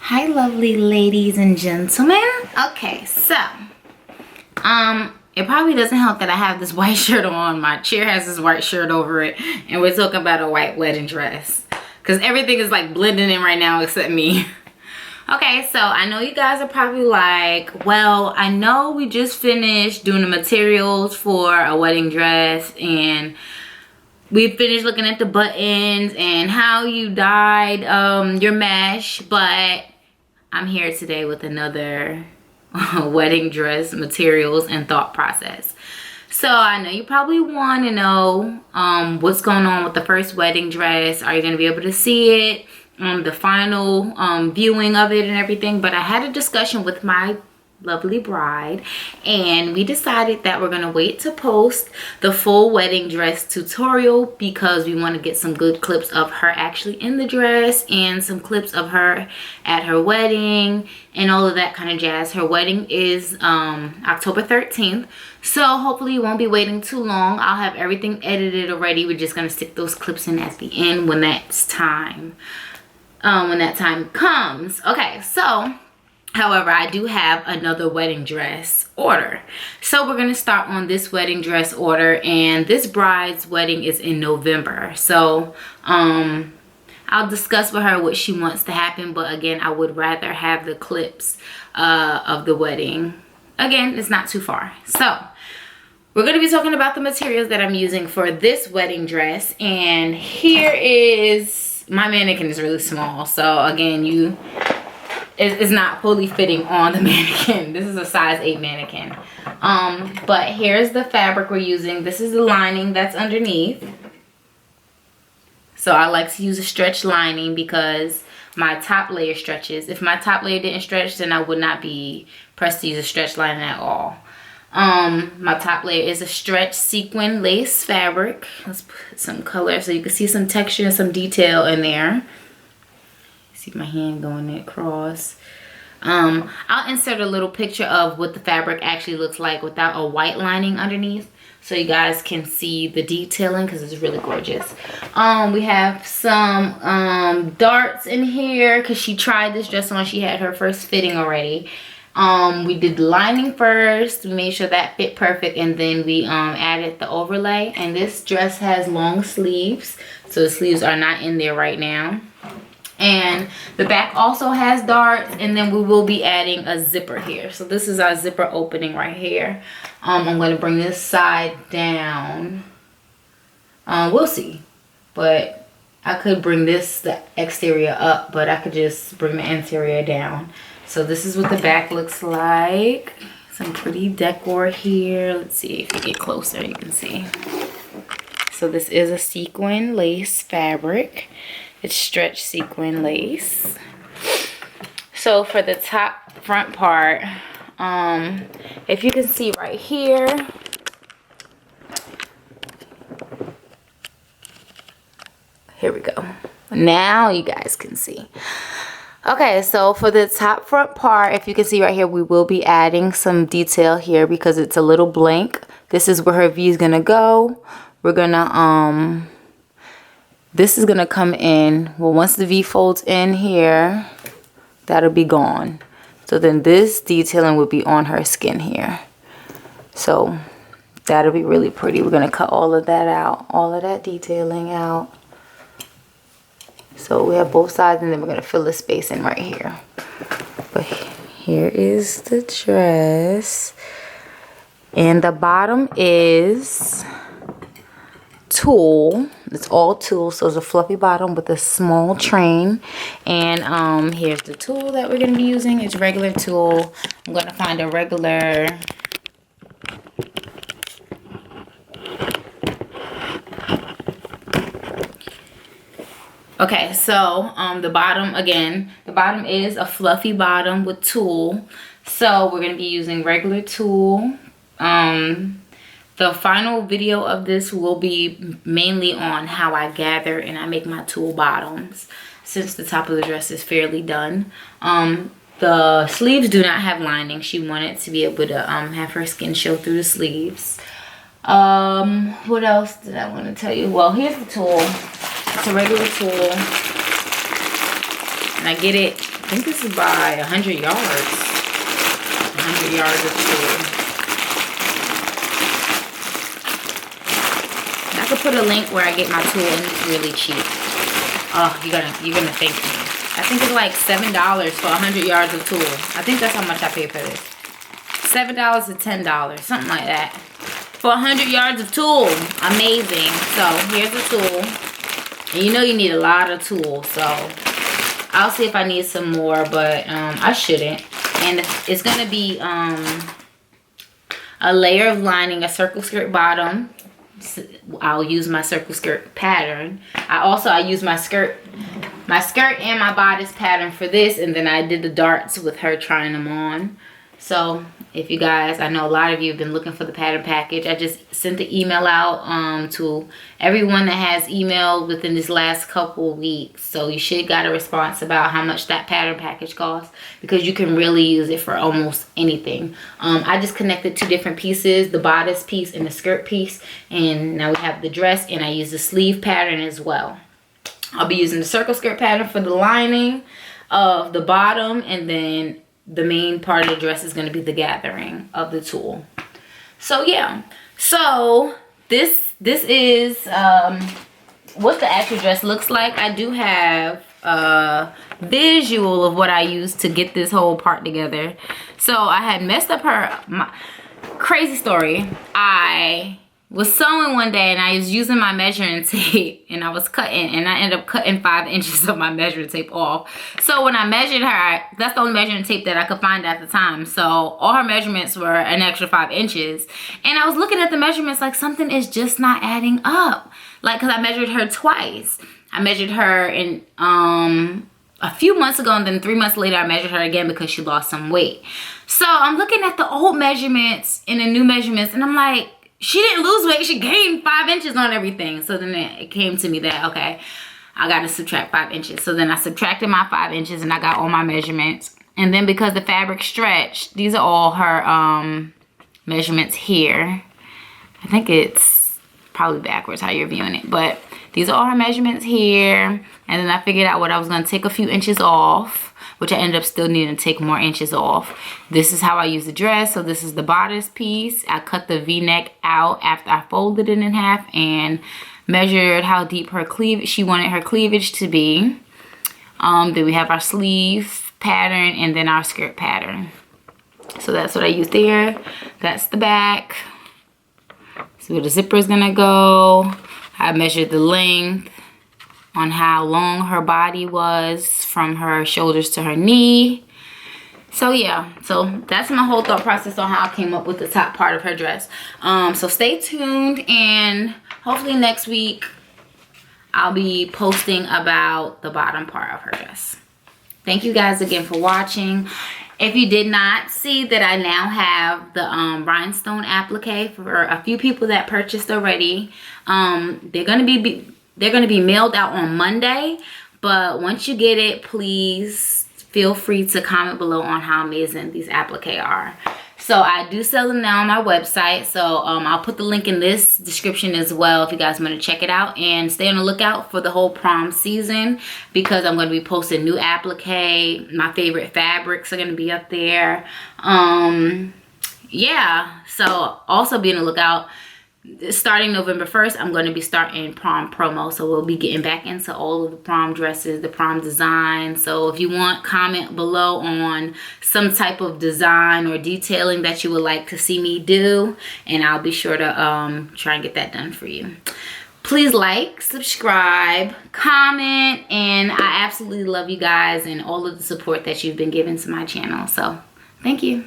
Hi lovely ladies and gentlemen. Okay, so it probably doesn't help that I have this white shirt on. My chair has this white shirt over it, and we're talking about a white wedding dress because everything is like blending in right now except me. Okay, so I know you guys are probably like, well, I know we just finished doing the materials for a wedding dress, and we finished looking at the buttons and how you dyed your mesh, but I'm here today with another wedding dress materials and thought process. So I know you probably want to know what's going on with the first wedding dress. Are you going to be able to see it? The final viewing of it and everything. But I had a discussion with my lovely bride, and we decided that we're gonna wait to post the full wedding dress tutorial because we want to get some good clips of her actually in the dress and some clips of her at her wedding and all of that kind of jazz. Her wedding is October 13th, so hopefully you won't be waiting too long. I'll have everything edited already. We're just gonna stick those clips in at the end when that's time, when that time comes. Okay, so however, I do have another wedding dress order. So we're going to start on this wedding dress order, and this bride's wedding is in November. So I'll discuss with her what she wants to happen, but again, I would rather have the clips of the wedding. Again, it's not too far. So we're going to be talking about the materials that I'm using for this wedding dress, and here is, my mannequin is really small. So again, it's not fully fitting on the mannequin. This is a size 8 mannequin. But here's the fabric we're using. This is the lining that's underneath. So I like to use a stretch lining because my top layer stretches. If my top layer didn't stretch, then I would not be pressed to use a stretch lining at all. My top layer is a stretch sequin lace fabric. Let's put some color so you can see some texture and some detail in there. See my hand going across. I'll insert a little picture of what the fabric actually looks like without a white lining underneath, so you guys can see the detailing because it's really gorgeous. We have some darts in here because she tried this dress on. She had her first fitting already. We did the lining first. We made sure that fit perfect, and then we added the overlay. And this dress has long sleeves, so the sleeves are not in there right now. And the back also has darts, and then we will be adding a zipper here. So this is our zipper opening right here. I'm going to bring this side down. We'll see, but I could bring the exterior up, but I could just bring the interior down. So this is what the back looks like. Some pretty decor here. Let's see if you get closer, you can see. So this is a sequin lace fabric. It's stretch sequin lace. So for the top front part, if you can see right here, here we go. Now you guys can see. Okay, so for the top front part, if you can see right here, we will be adding some detail here because it's a little blank. This is where her V is gonna go. We're gonna this is gonna come in. Well, once the V folds in here, that'll be gone. So then this detailing will be on her skin here. So that'll be really pretty. We're gonna cut all of that out, all of that detailing out. So we have both sides, and then we're gonna fill the space in right here. But here is the dress, and the bottom is tulle. It's all tulle, so it's a fluffy bottom with a small train. And here's the tulle that we're gonna be using. It's regular tulle. I'm gonna find a regular okay, so the bottom, again, the bottom is a fluffy bottom with tulle. So we're gonna be using regular tulle. The final video of this will be mainly on how I gather and I make my tulle bottoms, since the top of the dress is fairly done. The sleeves do not have lining. She wanted to be able to have her skin show through the sleeves. What else did I want to tell you? Well, here's the tulle. It's a regular tulle, and I get it think this is by 100 yards. 100 yards of tulle. I could put a link where I get my tulle, and it's really cheap. Oh, you're gonna thank me. I think it's like $7 for 100 yards of tulle. I think that's how much I paid for this. $7 to $10, something like that. For 100 yards of tulle. Amazing. So here's the tulle. And you know you need a lot of tulle, so I'll see if I need some more, but I shouldn't. And it's gonna be a layer of lining, a circle skirt bottom. I'll use my circle skirt pattern. I use my skirt and my bodice pattern for this, and then I did the darts with her trying them on. So if you guys, I know a lot of you have been looking for the pattern package. I just sent the email out to everyone that has emailed within this last couple of weeks. So you should got a response about how much that pattern package costs, because you can really use it for almost anything. I just connected 2 different pieces, the bodice piece and the skirt piece, and now we have the dress, and I use the sleeve pattern as well. I'll be using the circle skirt pattern for the lining of the bottom, and then the main part of the dress is going to be the gathering of the tulle. So yeah, so this is what the actual dress looks like. I do have a visual of what I used to get this whole part together. So I had messed up my crazy story. I was sewing one day, and I was using my measuring tape, and I was cutting, and I ended up cutting 5 inches of my measuring tape off. So when I measured her, that's the only measuring tape that I could find at the time. So all her measurements were an extra 5 inches. And I was looking at the measurements like something is just not adding up. Like, because I measured her twice. I measured her in a few months ago, and then 3 months later I measured her again because she lost some weight. So I'm looking at the old measurements and the new measurements, and I'm like, she didn't lose weight, she gained 5 inches on everything. So then it came to me that, okay, I got to subtract 5 inches. So then I subtracted my 5 inches, and I got all my measurements. And then because the fabric stretched, these are all her measurements here. I think it's probably backwards how you're viewing it, but these are all her measurements here. And then I figured out what I was going to take a few inches off, which I ended up still needing to take more inches off. This is how I use the dress. So this is the bodice piece. I cut the V-neck out after I folded it in half and measured how deep her cleavage, she wanted her cleavage to be. Then we have our sleeve pattern, and then our skirt pattern. So that's what I used there. That's the back. So where the zipper is gonna go. I measured the length on how long her body was from her shoulders to her knee. So yeah, so that's my whole thought process on how I came up with the top part of her dress. So stay tuned, and hopefully next week I'll be posting about the bottom part of her dress. Thank you guys again for watching. If you did not see that, I now have the rhinestone applique for a few people that purchased already. They're gonna be mailed out on Monday, but once you get it, please feel free to comment below on how amazing these appliques are. So I do sell them now on my website, so I'll put the link in this description as well if you guys want to check it out. And stay on the lookout for the whole prom season, because I'm going to be posting new applique. My favorite fabrics are going to be up there. Yeah, so also be on the lookout. Starting November 1st, I'm going to be starting prom promo. So we'll be getting back into all of the prom dresses, the prom design. So if you want, comment below on some type of design or detailing that you would like to see me do, and I'll be sure to try and get that done for you. Please like, subscribe, comment, and I absolutely love you guys and all of the support that you've been giving to my channel. So thank you.